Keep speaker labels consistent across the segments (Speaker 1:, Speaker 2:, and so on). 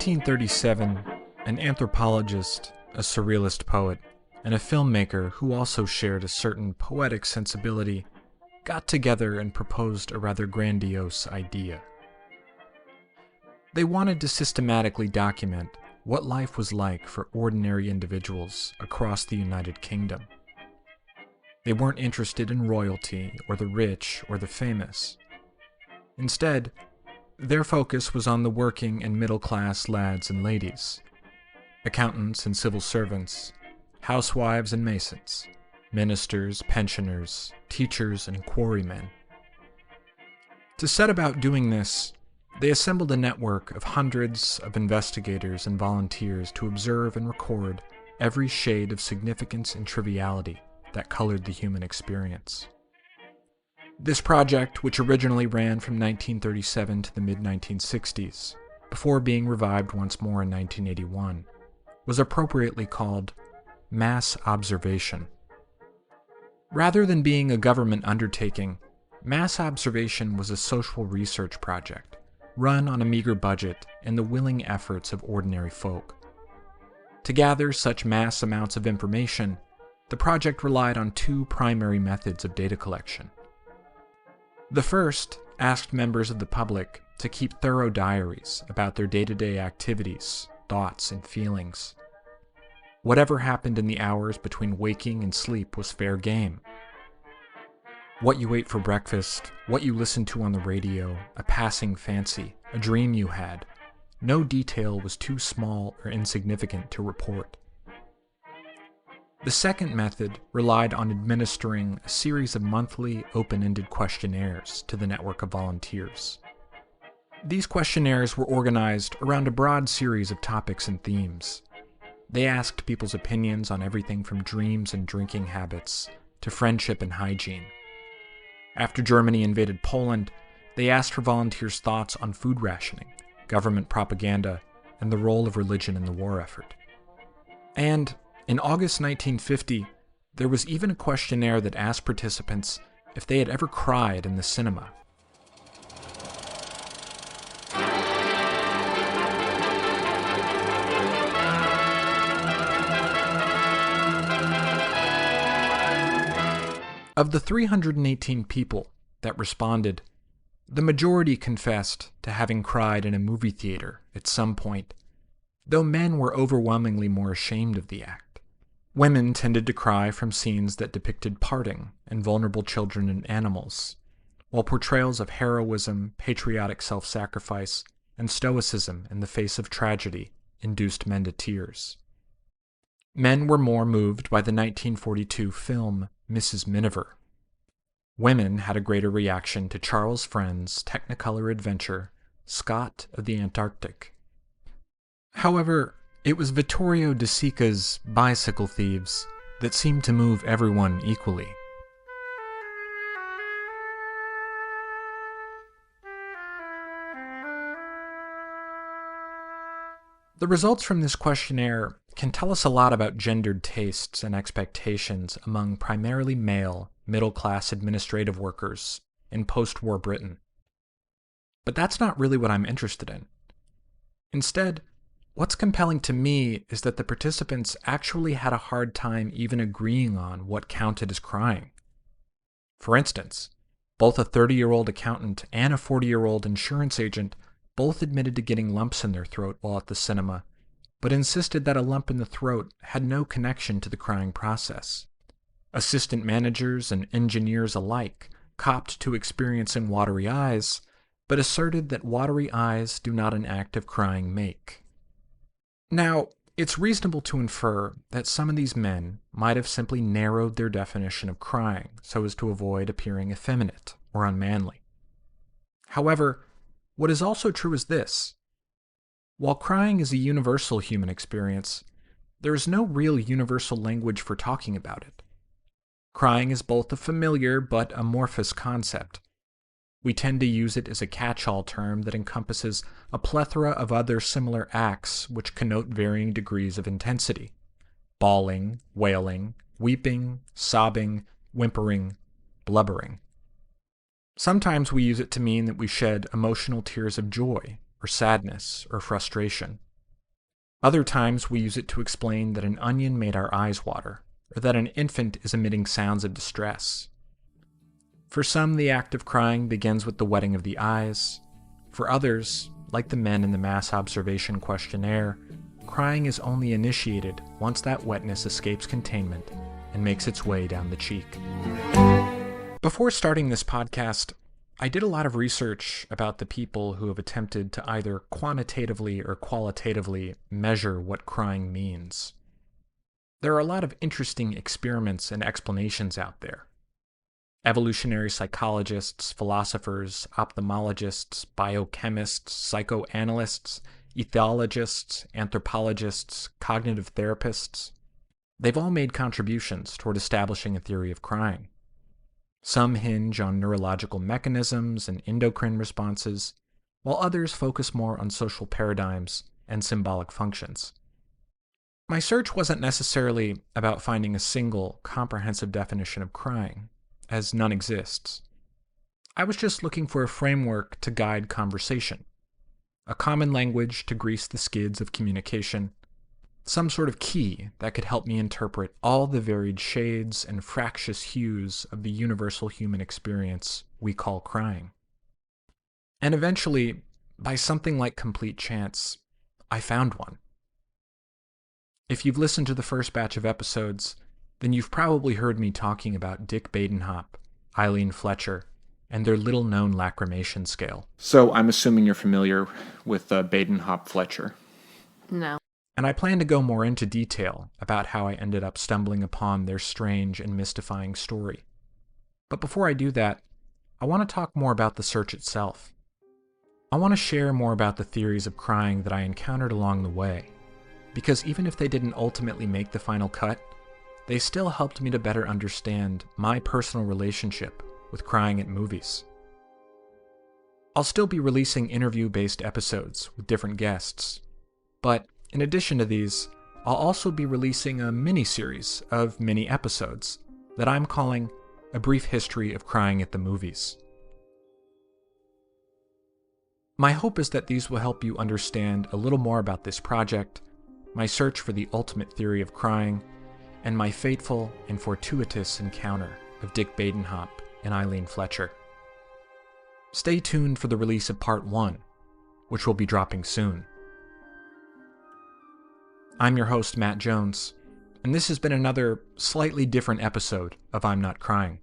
Speaker 1: 1937, an anthropologist, a surrealist poet, and a filmmaker who also shared a certain poetic sensibility got together and proposed a rather grandiose idea. They wanted to systematically document what life was like for ordinary individuals across the United Kingdom. They weren't interested in royalty or the rich or the famous. Instead, their focus was on the working and middle-class lads and ladies, accountants and civil servants, housewives and masons, ministers, pensioners, teachers, and quarrymen. To set about doing this, they assembled a network of hundreds of investigators and volunteers to observe and record every shade of significance and triviality that colored the human experience. This project, which originally ran from 1937 to the mid-1960s, before being revived once more in 1981, was appropriately called Mass Observation. Rather than being a government undertaking, Mass Observation was a social research project, run on a meager budget and the willing efforts of ordinary folk. To gather such mass amounts of information, the project relied on two primary methods of data collection. The first asked members of the public to keep thorough diaries about their day-to-day activities, thoughts, and feelings. Whatever happened in the hours between waking and sleep was fair game. What you ate for breakfast, what you listened to on the radio, a passing fancy, a dream you had, no detail was too small or insignificant to report. The second method relied on administering a series of monthly, open-ended questionnaires to the network of volunteers. These questionnaires were organized around a broad series of topics and themes. They asked people's opinions on everything from dreams and drinking habits to friendship and hygiene. After Germany invaded Poland, they asked for volunteers' thoughts on food rationing, government propaganda, and the role of religion in the war effort. And in August 1950, there was even a questionnaire that asked participants if they had ever cried in the cinema. Of the 318 people that responded, the majority confessed to having cried in a movie theater at some point, though men were overwhelmingly more ashamed of the act. Women tended to cry from scenes that depicted parting and vulnerable children and animals, while portrayals of heroism, patriotic self-sacrifice, and stoicism in the face of tragedy induced men to tears. Men were more moved by the 1942 film Mrs. Miniver. Women had a greater reaction to Charles Friend's Technicolor adventure, Scott of the Antarctic. However, it was Vittorio De Sica's Bicycle Thieves that seemed to move everyone equally. The results from this questionnaire can tell us a lot about gendered tastes and expectations among primarily male, middle-class administrative workers in post-war Britain. But that's not really what I'm interested in. Instead, what's compelling to me is that the participants actually had a hard time even agreeing on what counted as crying. For instance, both a 30-year-old accountant and a 40-year-old insurance agent both admitted to getting lumps in their throat while at the cinema, but insisted that a lump in the throat had no connection to the crying process. Assistant managers and engineers alike copped to experiencing watery eyes, but asserted that watery eyes do not an act of crying make. Now, it's reasonable to infer that some of these men might have simply narrowed their definition of crying so as to avoid appearing effeminate or unmanly. However, what is also true is this. While crying is a universal human experience, there is no real universal language for talking about it. Crying is both a familiar but amorphous concept. We tend to use it as a catch-all term that encompasses a plethora of other similar acts which connote varying degrees of intensity: bawling, wailing, weeping, sobbing, whimpering, blubbering. Sometimes we use it to mean that we shed emotional tears of joy, or sadness, or frustration. Other times we use it to explain that an onion made our eyes water, or that an infant is emitting sounds of distress. For some, the act of crying begins with the wetting of the eyes. For others, like the men in the mass observation questionnaire, crying is only initiated once that wetness escapes containment and makes its way down the cheek. Before starting this podcast, I did a lot of research about the people who have attempted to either quantitatively or qualitatively measure what crying means. There are a lot of interesting experiments and explanations out there. Evolutionary psychologists, philosophers, ophthalmologists, biochemists, psychoanalysts, ethologists, anthropologists, cognitive therapists. They've all made contributions toward establishing a theory of crying. Some hinge on neurological mechanisms and endocrine responses, while others focus more on social paradigms and symbolic functions. My search wasn't necessarily about finding a single, comprehensive definition of crying, as none exists. I was just looking for a framework to guide conversation, a common language to grease the skids of communication, some sort of key that could help me interpret all the varied shades and fractious hues of the universal human experience we call crying. And eventually, by something like complete chance, I found one. If you've listened to the first batch of episodes, then you've probably heard me talking about Dick Badenhop, Eileen Fletcher, and their little-known lacrimation scale. So I'm assuming you're familiar with Badenhop-Fletcher.
Speaker 2: No.
Speaker 1: And I plan to go more into detail about how I ended up stumbling upon their strange and mystifying story. But before I do that, I want to talk more about the search itself. I want to share more about the theories of crying that I encountered along the way, because even if they didn't ultimately make the final cut, they still helped me to better understand my personal relationship with crying at movies. I'll still be releasing interview-based episodes with different guests, but in addition to these, I'll also be releasing a miniseries of mini episodes that I'm calling A Brief History of Crying at the Movies. My hope is that these will help you understand a little more about this project, my search for the ultimate theory of crying, and my fateful and fortuitous encounter of Dick Badenhop and Eileen Fletcher. Stay tuned for the release of Part 1, which will be dropping soon. I'm your host, Matt Jones, and this has been another slightly different episode of I'm Not Crying.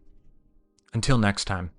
Speaker 1: Until next time.